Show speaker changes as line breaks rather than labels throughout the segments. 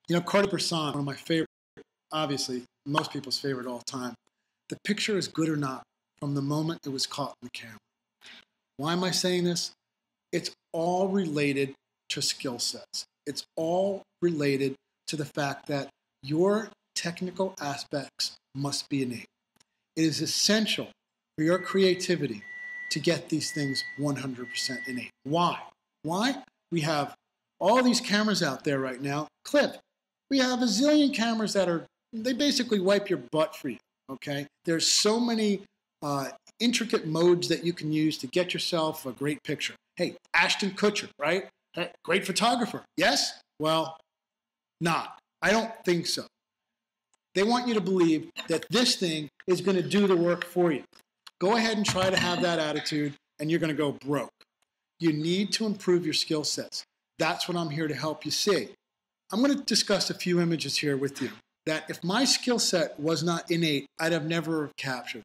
You know, Cartier-Bresson, one of my favorite, obviously, most people's favorite all time. The picture is good or not from the moment it was caught in the camera. Why am I saying this? It's all related to skill sets. It's all related to the fact that your technical aspects must be innate. It is essential for your creativity to get these things 100% innate. Why? Why? We have all these cameras out there right now. Clip. We have a zillion cameras that they basically wipe your butt for you, okay? There's so many intricate modes that you can use to get yourself a great picture. Hey, Ashton Kutcher, right? Great photographer. Yes? Well, not. I don't think so. They want you to believe that this thing is going to do the work for you. Go ahead and try to have that attitude, and you're going to go broke. You need to improve your skill sets. That's what I'm here to help you see. I'm going to discuss a few images here with you that if my skill set was not innate, I'd have never captured.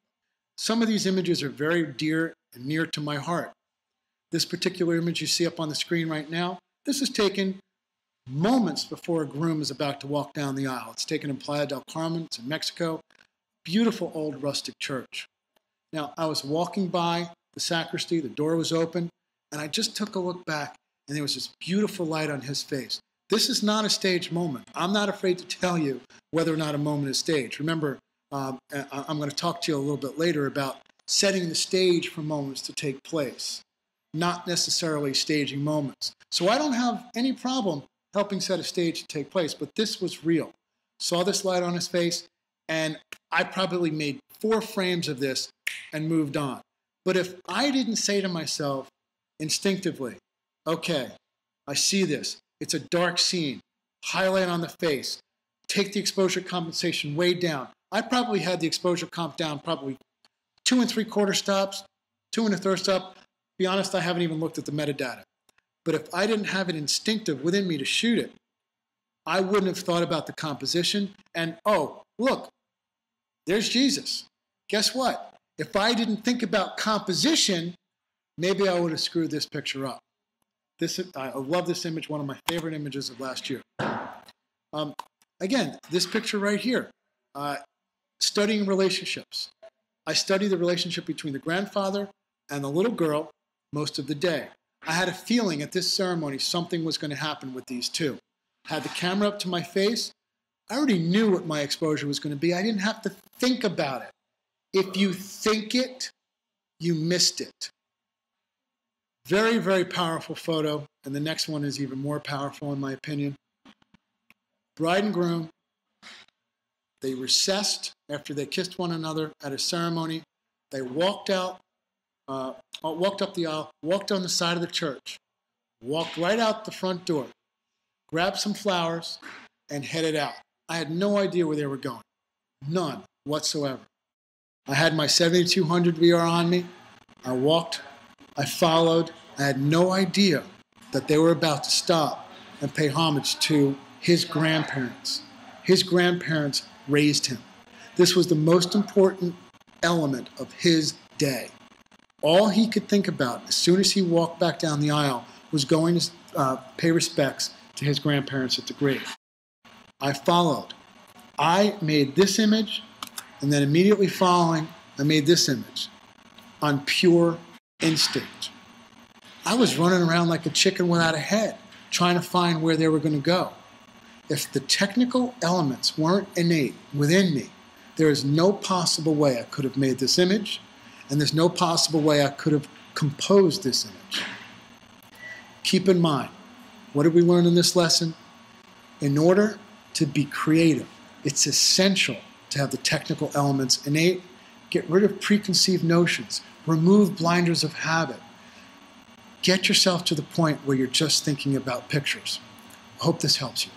Some of these images are very dear and near to my heart. This particular image you see up on the screen right now, this is taken moments before a groom is about to walk down the aisle. It's taken in Playa del Carmen, it's in Mexico. Beautiful old rustic church. Now, I was walking by the sacristy, the door was open, and I just took a look back, and there was this beautiful light on his face. This is not a staged moment. I'm not afraid to tell you whether or not a moment is staged. Remember, I'm going to talk to you a little bit later about setting the stage for moments to take place, not necessarily staging moments. So I don't have any problem helping set a stage to take place, but this was real. Saw this light on his face, and I probably made 4 frames of this and moved on. But if I didn't say to myself instinctively, okay, I see this, it's a dark scene, highlight on the face, take the exposure compensation way down. I probably had the exposure comp down probably 2 3/4 stops, 2 1/3 stop. Be honest, I haven't even looked at the metadata. But if I didn't have it instinctive within me to shoot it, I wouldn't have thought about the composition. And oh, look, there's Jesus. Guess what? If I didn't think about composition, maybe I would have screwed this picture up. I love this image, one of my favorite images of last year. Again, this picture right here, studying relationships. I study the relationship between the grandfather and the little girl most of the day. I had a feeling at this ceremony something was going to happen with these two. Had the camera up to my face. I already knew what my exposure was going to be. I didn't have to think about it. If you think it, you missed it. Very, very powerful photo, and the next one is even more powerful in my opinion. Bride and groom, they recessed after they kissed one another at a ceremony. They walked out, walked up the aisle, walked on the side of the church, walked right out the front door, grabbed some flowers, and headed out. I had no idea where they were going. None whatsoever. I had my 7200 VR on me. I walked. I followed. I had no idea that they were about to stop and pay homage to his grandparents. His grandparents raised him. This was the most important element of his day. All he could think about as soon as he walked back down the aisle was going to pay respects to his grandparents at the grave. I followed. I made this image, and then immediately following, I made this image on pure instinct. I was running around like a chicken without a head, trying to find where they were going to go. If the technical elements weren't innate within me, there is no possible way I could have made this image, and there's no possible way I could have composed this image. Keep in mind, what did we learn in this lesson? In order to be creative, it's essential to have the technical elements innate. Get rid of preconceived notions. Remove blinders of habit. Get yourself to the point where you're just thinking about pictures. I hope this helps you.